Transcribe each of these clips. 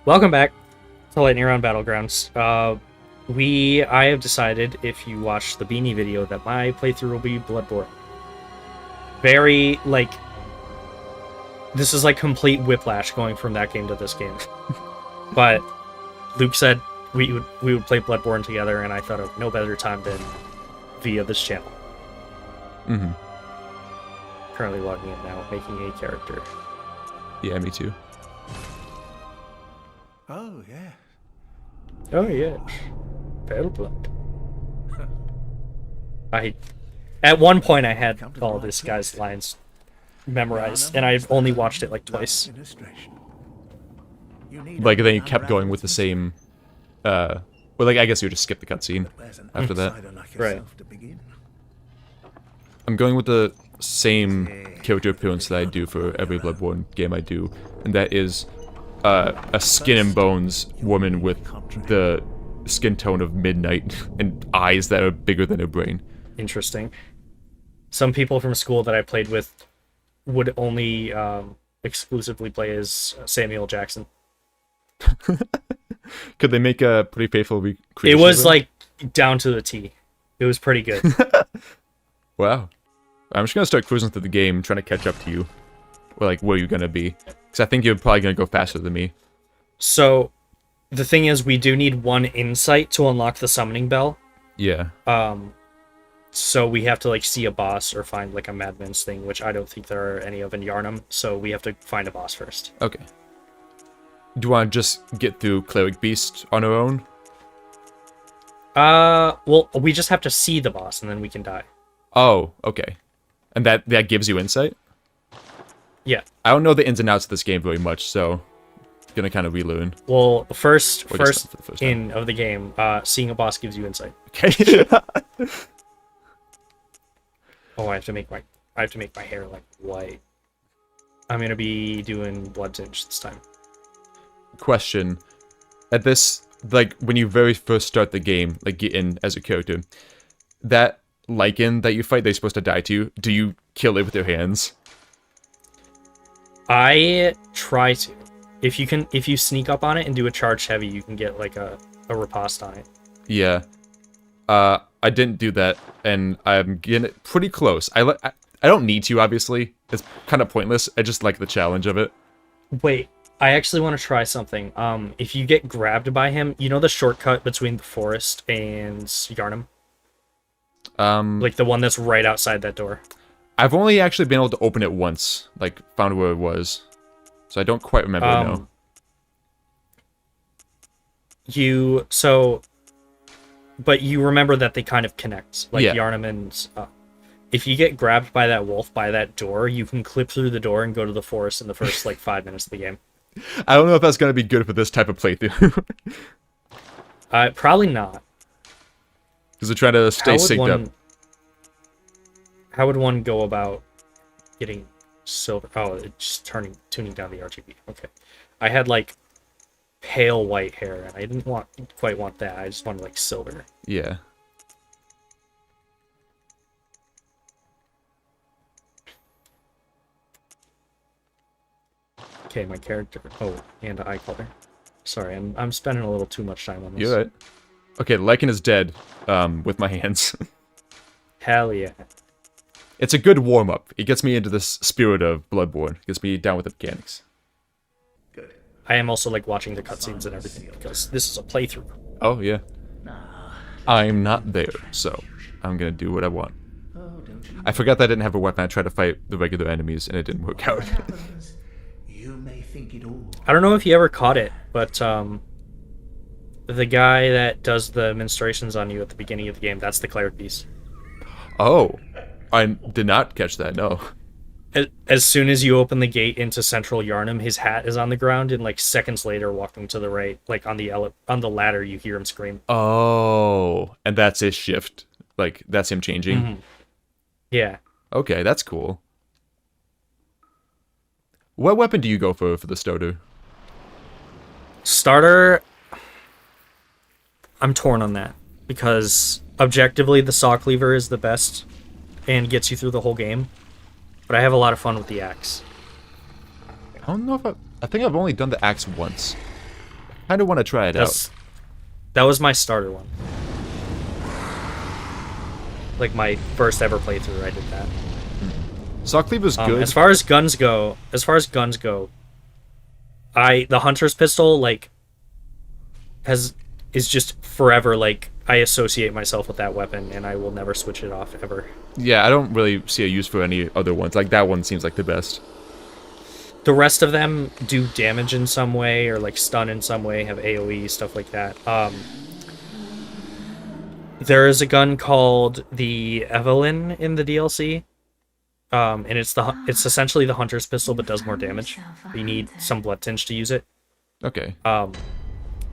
Welcome back to Lightning Round Battlegrounds. I have decided, if you watch the Beanie video, that my playthrough will be Bloodborne. Very, like, this is like complete whiplash going from that game to this game. But Luke said we would play Bloodborne together, and I thought of no better time than via this channel. Mm-hmm. Currently logging in now, making a character. Yeah, me too. Oh, yeah. Oh, yes. Battleblood. At one point, I had all this guy's lines memorized, and I've only watched it like twice. Like, then you kept going with the same, well, like, I guess you would just skip the cutscene after that. Right. I'm going with the same character appearance that I do for every Bloodborne game I do, and that is a skin and bones woman with the skin tone of midnight and eyes that are bigger than her brain. Interesting. Some people from school that I played with would only exclusively play as Samuel Jackson. Could they make a pretty faithful recreation? It was like down to the T. It was pretty good. Wow. I'm just gonna start cruising through the game, trying to catch up to you. Or like, where you're gonna be. Because I think you're probably gonna go faster than me. So, the thing is, we do need one insight to unlock the summoning bell. Yeah. So we have to like see a boss or find like a madman's thing, which I don't think there are any of in Yharnam. So we have to find a boss first. Okay. Do you want to just get through Cleric Beast on our own? Well, we just have to see the boss and then we can die. Oh, okay. And that gives you insight? Yeah. I don't know the ins and outs of this game very much, so gonna kind of relearn. Well, first time. in of the game, seeing a boss gives you insight. Okay. Oh, I have to make my hair like white. I'm gonna be doing blood tinge this time. Question. At this, like, when you very first start the game, like, get in as a character, that Lycan that you fight, they're supposed to die to you, do you kill it with your hands? I try to. If you sneak up on it and do a charge heavy, you can get like a riposte on it. Yeah. I didn't do that, and I'm getting pretty close. I don't need to, obviously. It's kind of pointless. I just like the challenge of it. Wait, I actually want to try something. If you get grabbed by him, you know the shortcut between the forest and Yharnam? Like the one that's right outside that door. I've only actually been able to open it once, like, found where it was. So I don't quite remember now. But you remember that they kind of connect, like, yeah. Yharnam and... if you get grabbed by that wolf by that door, you can clip through the door and go to the forest in the first, like, 5 minutes of the game. I don't know if that's going to be good for this type of playthrough. Probably not. Because they're trying to stay synced up. How would one go about getting silver? Oh, it's just tuning down the RGB. Okay. I had, like, pale white hair, and I didn't quite want that. I just wanted, like, silver. Yeah. Okay, my character. Oh, and eye color. Sorry, I'm spending a little too much time on this. You're right. Okay, Lycan is dead, with my hands. Hell yeah. It's a good warm-up. It gets me into this spirit of Bloodborne. It gets me down with the mechanics. Good. I am also, like, watching the cutscenes and everything, because this is a playthrough. Oh, yeah. I'm not there, so I'm gonna do what I want. I forgot that I didn't have a weapon. I tried to fight the regular enemies, and it didn't work out. I don't know if you ever caught it, but the guy that does the ministrations on you at the beginning of the game, that's the Cleric Beast. Oh, I did not catch that, no. As soon as you open the gate into central Yharnam, his hat is on the ground, and like seconds later, walking to the right, like on the ladder, you hear him scream. Oh, and that's his shift. Like, that's him changing? Mm-hmm. Yeah. Okay, that's cool. What weapon do you go for the starter? Starter, I'm torn on that, because objectively the saw cleaver is the best and gets you through the whole game, but I have a lot of fun with the axe. I don't know if I think I've only done the axe once. Kind of want to try it out. That was my starter one. Like my first ever playthrough, I did that. Saw Cleaver's good. As far as guns go, the hunter's pistol like is just forever like I associate myself with that weapon and I will never switch it off ever. Yeah, I don't really see a use for any other ones. Like that one seems like the best. The rest of them do damage in some way or like stun in some way, have AoE, stuff like that. There is a gun called the Evelyn in the DLC. And it's essentially the hunter's pistol but does more damage. You need some blood tinge to use it. Okay.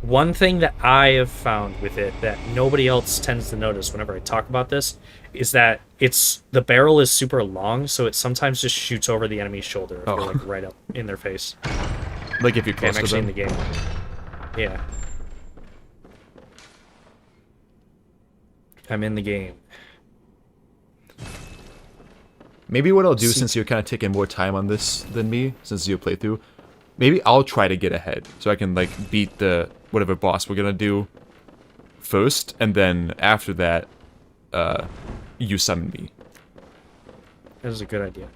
One thing that I have found with it that nobody else tends to notice whenever I talk about this is that the barrel is super long, so it sometimes just shoots over the enemy's shoulder if you're like right up in their face. Like if you're close I'm to actually them? in the game. Yeah. I'm in the game. Maybe what I'll do, since you're kind of taking more time on this than me, since you playthrough, maybe I'll try to get ahead, so I can, like, beat the whatever boss we're gonna do first, and then after that, you summon me. That is a good idea.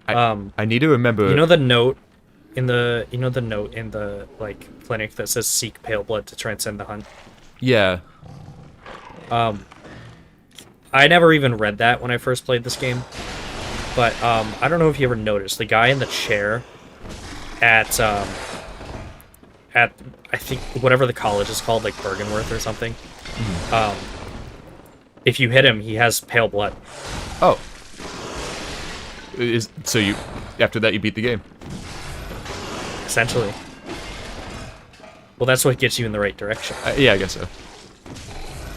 I need to remember... You know the note in the like clinic that says seek pale blood to transcend the hunt? Yeah. I never even read that when I first played this game. But I don't know if you ever noticed the guy in the chair at I think whatever the college is called, like Bergenworth or something. If you hit him, he has pale blood. Oh. So you after that you beat the game? Essentially. Well, that's what gets you in the right direction. Yeah, I guess so.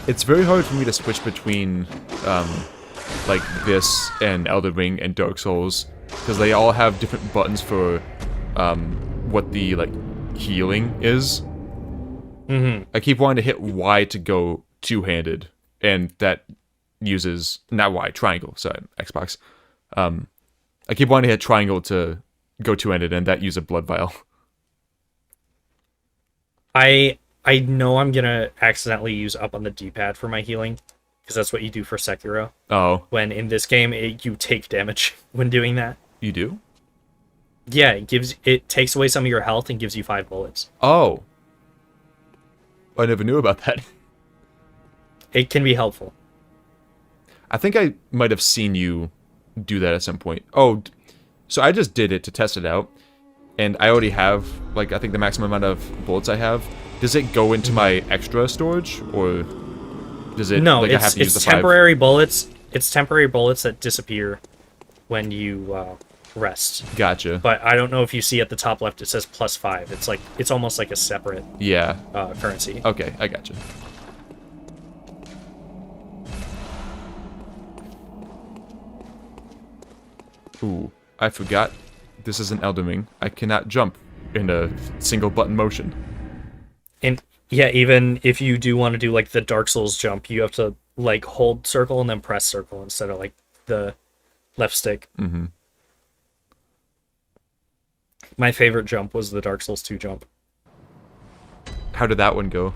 It's very hard for me to switch between, like, this and Elden Ring and Dark Souls, because they all have different buttons for, what the, like, healing is. Mm-hmm. I keep wanting to hit Y to go two-handed, and that uses, not Y, triangle, sorry, Xbox. I keep wanting to hit triangle to go two-handed, and that uses a blood vial. I know I'm gonna accidentally use up on the D-pad for my healing, because that's what you do for Sekiro. Oh. When in this game, you take damage when doing that. You do? Yeah, it takes away some of your health and gives you 5 bullets. Oh. I never knew about that. It can be helpful. I think I might have seen you do that at some point. Oh, so I just did it to test it out, and I already have, like, I think the maximum amount of bullets I have. Does it go into my extra storage, or does it? No, like, I have to use it's the 5? temporary bullets. It's temporary bullets that disappear when you rest. Gotcha. But I don't know if you see at the top left it says +5. It's like it's almost like a separate currency. Okay, I gotcha. Ooh, I forgot. This is an Elden Ring. I cannot jump in a single button motion. And yeah, even if you do want to do like the Dark Souls jump, you have to like hold circle and then press circle instead of like the left stick. Mm-hmm. My favorite jump was the Dark Souls 2 jump. How did that one go?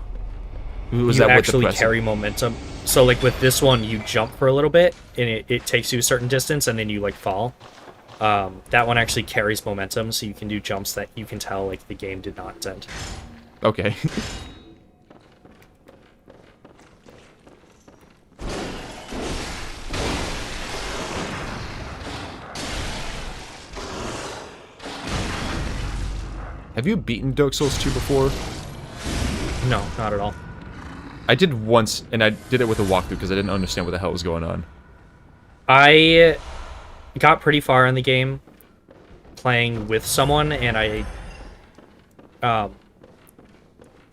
Was you that actually with the carry momentum. So like with this one, you jump for a little bit and it takes you a certain distance and then you like fall. That one actually carries momentum, so you can do jumps that you can tell like the game did not intend. Okay. Have you beaten Dark Souls 2 before? No, not at all. I did once, and I did it with a walkthrough because I didn't understand what the hell was going on. I got pretty far in the game playing with someone, and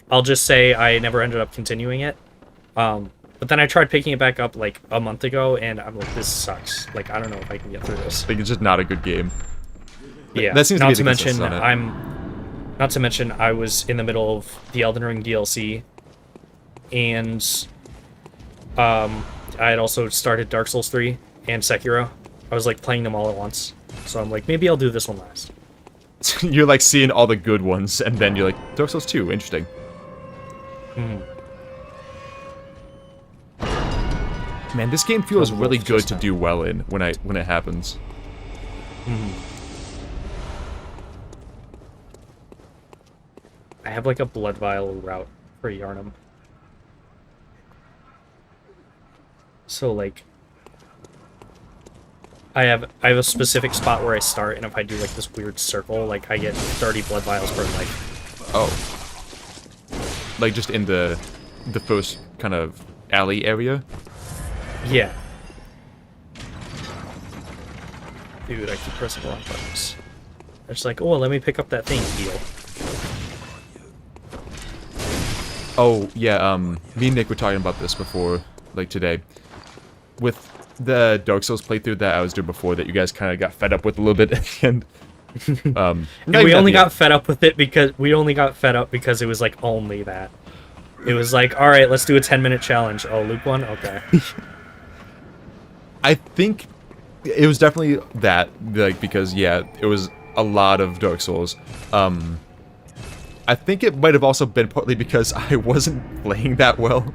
I'll just say I never ended up continuing it. But then I tried picking it back up like a month ago, and I'm like, this sucks. Like, I don't know if I can get through this. Like, it's just not a good game. Yeah, that seems to not be to the consensus mention on it. Not to mention I was in the middle of the Elden Ring DLC, and I had also started Dark Souls 3 and Sekiro. I was like playing them all at once, so I'm like, maybe I'll do this one last. you're like seeing all the good ones, and then you're like, Dark Souls 2, interesting. Man, this game feels really good to do well in when it happens. I have like a blood vial route for Yarnum. So like I have a specific spot where I start, and if I do like this weird circle, like I get 30 blood vials per life. Oh. Like just in the first kind of alley area? Yeah. Dude, I keep pressing the wrong buttons. It's like, oh, let me pick up that thing, heal. Oh, yeah, me and Nick were talking about this before, like today. With the Dark Souls playthrough that I was doing before that you guys kind of got fed up with a little bit at the end. And we only got fed up with it because it was like only that. It was like, all right, let's do a 10-minute challenge. Oh, Luke won? Okay. I think it was definitely that, like, because, yeah, it was a lot of Dark Souls. I think it might have also been partly because I wasn't playing that well.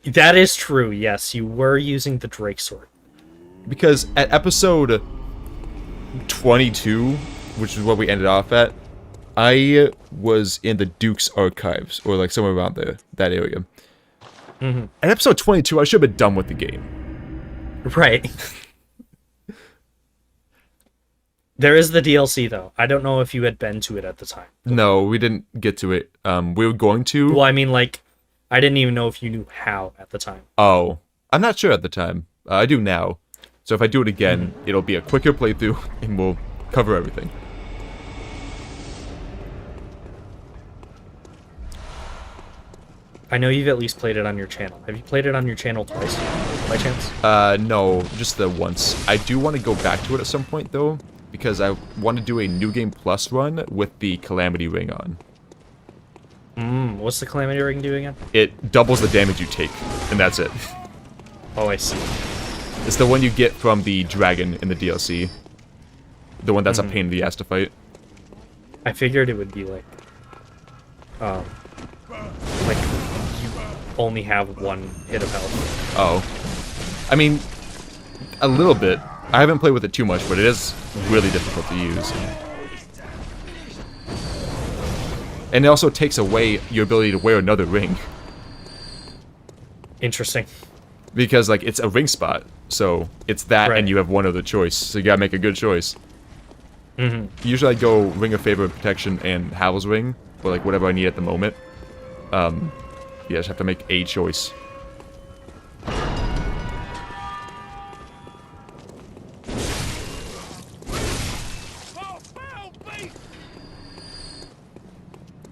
That is true, yes. You were using the Drake sword. Because at episode 22, which is what we ended off at, I was in the Duke's archives, or like somewhere around there, that area. At episode 22, I should have been done with the game. Right. There is the DLC, though. I don't know if you had been to it at the time. No, we didn't get to it. We were going to. Well, I mean, like, I didn't even know if you knew how at the time. Oh. I'm not sure at the time. I do now. So if I do it again, it'll be a quicker playthrough, and we'll cover everything. I know you've at least played it on your channel. Have you played it on your channel twice, by chance? No, just the once. I do want to go back to it at some point, though, because I want to do a New Game Plus run with the Calamity Ring on. What's the Calamity Ring do again? It doubles the damage you take, and that's it. Oh, I see. It's the one you get from the dragon in the DLC. The one that's a pain in the ass to fight. I figured it would be like you only have one hit of health. Oh. I mean, a little bit. I haven't played with it too much, but it is really difficult to use. And it also takes away your ability to wear another ring. Interesting. Because, like, it's a ring spot. So, it's that and you have one other choice. So you gotta make a good choice. Usually I go Ring of Favor and Protection and Howl's Ring. Or, like, whatever I need at the moment. Yeah, I just have to make a choice.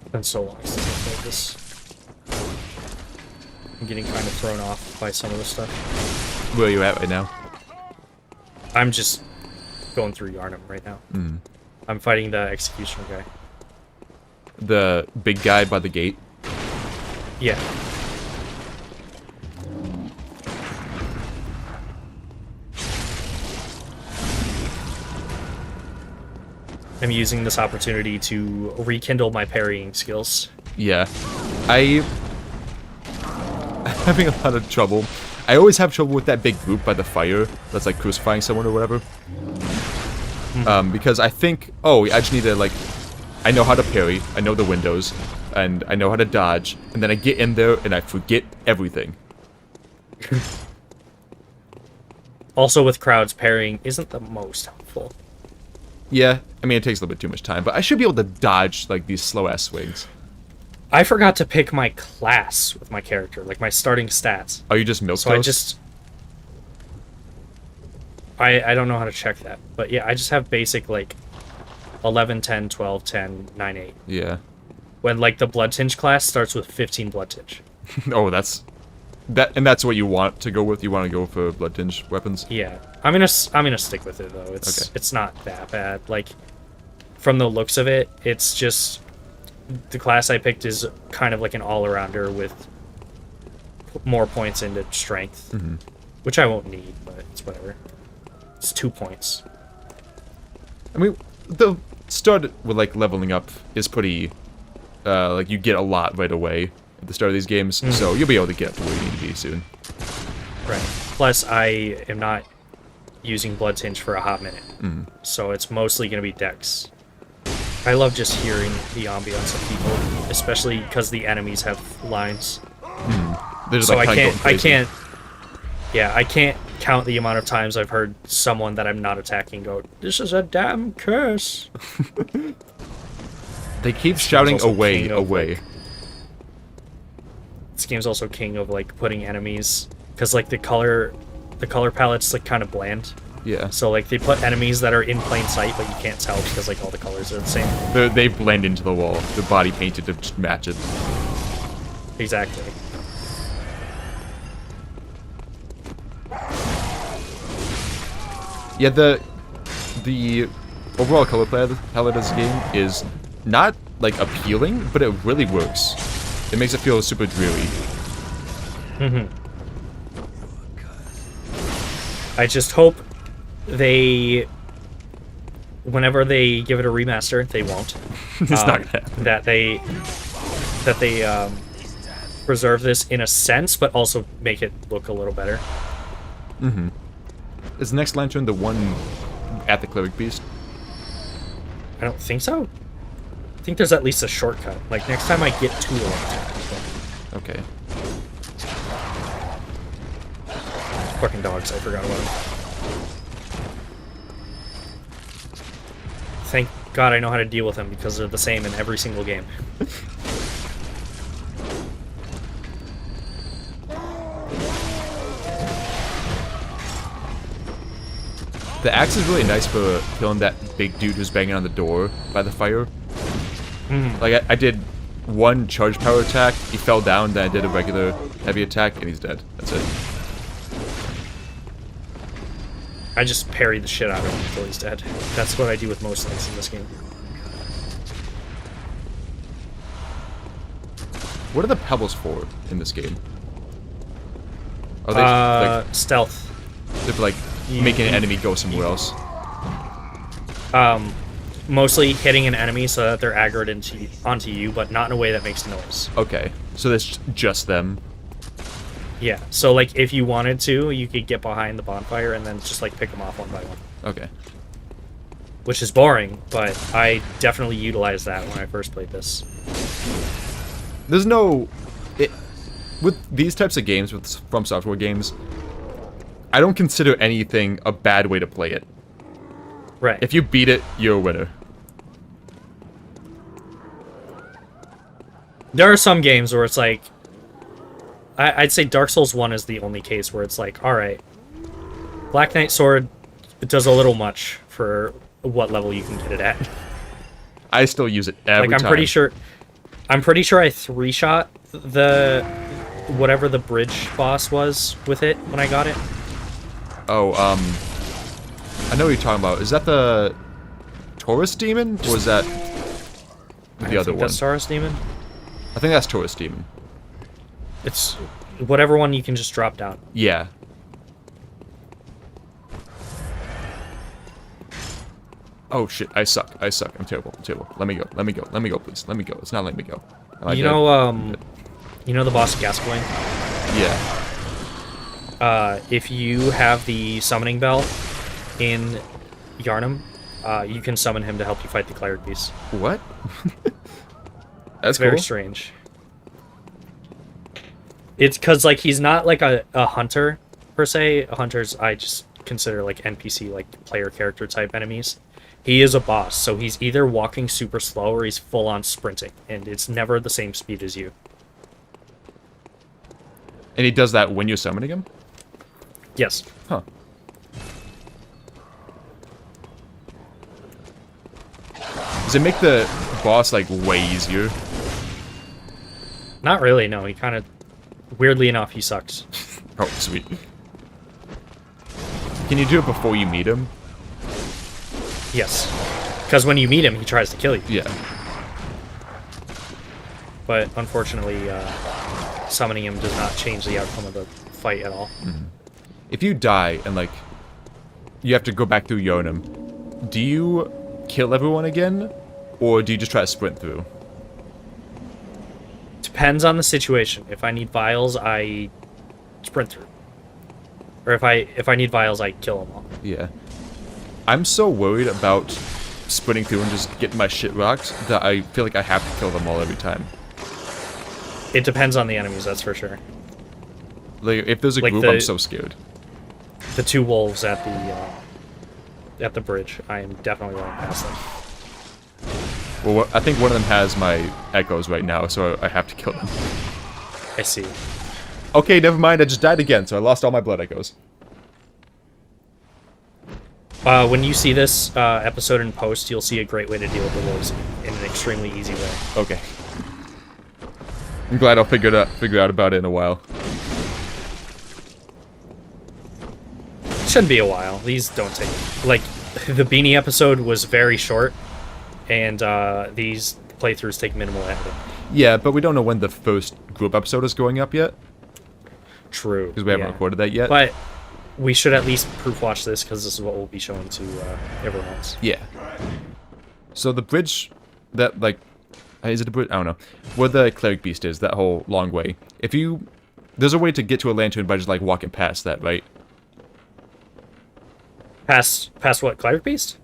It's been so long since I played this. I'm getting kind of thrown off by some of the stuff. Where are you at right now? I'm just going through Yarnum right now. I'm fighting the Executioner guy. The big guy by the gate? Yeah. I'm using this opportunity to rekindle my parrying skills. Yeah. I'm having a lot of trouble. I always have trouble with that big group by the fire that's like crucifying someone or whatever. Because I think, oh, I just need to like, I know how to parry, I know the windows, and I know how to dodge, and then I get in there and I forget everything. Also with crowds, parrying isn't the most helpful. Yeah, I mean, it takes a little bit too much time, but I should be able to dodge, like, these slow-ass swings. I forgot to pick my class with my character, like my starting stats. Are you just milquetoast? So I just... I don't know how to check that. But yeah, I just have basic, like, 11, 10, 12, 10, 9, 8. Yeah. When, like, the Blood Tinge class starts with 15 Blood Tinge. Oh, that's... And that's what you want to go with? You want to go for Blood Tinge weapons? Yeah. I'm gonna stick with it, though. It's not that bad. Like, from the looks of it, it's just... The class I picked is kind of like an all-arounder with more points into strength. Mm-hmm. Which I won't need, but it's whatever. It's 2 points. I mean, the start with like leveling up is pretty like you get a lot right away at the start of these games, so you'll be able to get up to where you need to be soon. Right. Plus, I am not using Blood Tinge for a hot minute, so it's mostly going to be Dex. I love just hearing the ambience of people, especially because the enemies have lines. Just, So like, I can't count the amount of times I've heard someone that I'm not attacking go, "This is a damn curse." They keep shouting also away, king of, away. This game's also king of like putting enemies, because like the color palette's like kind of bland. Yeah. So like they put enemies that are in plain sight, but you can't tell because like all the colors are the same. They blend into the wall. They're body painted to just match it. Exactly. Yeah, the overall color palette of this game is not like appealing, but it really works. It makes it feel super dreary. I just hope they, whenever they give it a remaster, they won't. It's not gonna happen. That they preserve this in a sense, but also make it look a little better. Is the next lantern the one at the cleric beast? I don't think so. I think there's at least a shortcut. Like next time I get to a lantern. Okay. Fucking dogs, I forgot about them. Thank God I know how to deal with them because they're the same in every single game. The axe is really nice for killing that big dude who's banging on the door by the fire. Like, I did one charge power attack, he fell down, then I did a regular heavy attack, and he's dead. That's it. I just parry the shit out of him until he's dead. That's what I do with most things in this game. What are the pebbles for in this game? Are they like stealth. they're for, like making an enemy go somewhere else? Mostly hitting an enemy so that they're aggroed onto you, but not in a way that makes noise. Okay, so that's just them. Yeah, so like if you wanted to, you could get behind the bonfire and then just like pick them off one by one. Okay. Which is boring, but I definitely utilized that when I first played this. There's no... with these types of games, with From Software games, I don't consider anything a bad way to play it. Right. If you beat it, you're a winner. There are some games where it's like... I'd say Dark Souls 1 is the only case where it's like, alright, Black Knight Sword does a little much for what level you can get it at. I still use it every time. I'm pretty sure I 3-shot the whatever the bridge boss was with it when I got it. Oh, I know what you're talking about. Is that the Taurus Demon? Or is that the other one? That's Taurus Demon? I think that's Taurus Demon. It's whatever one you can just drop down. Yeah. Oh shit, I suck. I'm terrible. Let me go, please. Let me go. It's not letting me go. You know the boss Gascoigne? Yeah. If you have the summoning bell in Yarnum, you can summon him to help you fight the cleric beast. What? That's very cool. strange. It's because like he's not like a hunter per se. Hunters I just consider like NPC, like player character type enemies. He is a boss, so he's either walking super slow or he's full on sprinting, and it's never the same speed as you. And he does that when you're summoning him? Yes. Huh. Does it make the boss like way easier? Not really, no. He kind of, weirdly enough, he sucks. Oh, sweet. Can you do it before you meet him? Yes. Because when you meet him, he tries to kill you. Yeah. But unfortunately, summoning him does not change the outcome of the fight at all. Mm-hmm. If you die and like you have to go back through Yonam, do you kill everyone again, or do you just try to sprint through? Depends on the situation. If I need vials, I sprint through. Or if I need vials, I kill them all. Yeah. I'm so worried about sprinting through and just getting my shit rocked that I feel like I have to kill them all every time. It depends on the enemies, that's for sure. Like, if there's a Like group, I'm so scared. The 2 wolves at the bridge, I am definitely running past them. Well, I think one of them has my echoes right now, so I have to kill them. I see. Okay, never mind, I just died again, so I lost all my blood echoes. When you see this episode in post, you'll see a great way to deal with the wolves in an extremely easy way. Okay. I'm glad I'll figure out about it in a while. Shouldn't be a while. These don't take... Like, the Beanie episode was very short, and these playthroughs take minimal editing. Yeah, but we don't know when the first group episode is going up yet. True. Because we haven't recorded that yet. But we should at least proof watch this, because this is what we'll be showing to everyone else. Yeah. So the bridge that, like... Is it a bridge? I don't know. Where the cleric beast is, that whole long way. If you... There's a way to get to a lantern by just, like, walking past that, right? Past what? Cleric Beast?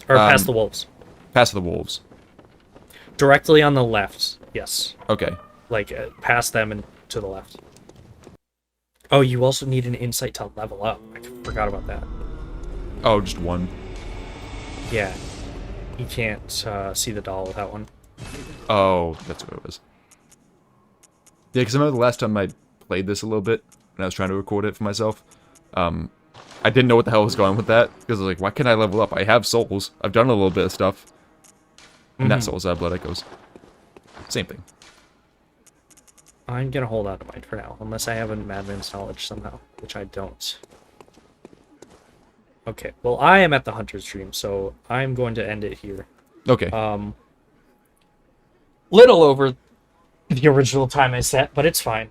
Or past the wolves? Past the wolves. Directly on the left, yes. Okay. Like, past them and to the left. Oh, you also need an insight to level up. I forgot about that. Oh, just one. Yeah. You can't see the doll without one. Oh, that's what it was. Yeah, because I remember the last time I played this a little bit, and I was trying to record it for myself, I didn't know what the hell was going on with that, because I was like, why can't I level up? I have souls. I've done a little bit of stuff. And that souls have blood echoes. Same thing. I'm gonna hold out to mine for now, unless I have a Madman's Knowledge somehow, which I don't. Okay, well, I am at the Hunter's Dream, so I'm going to end it here. Okay. Little over the original time I set, but it's fine.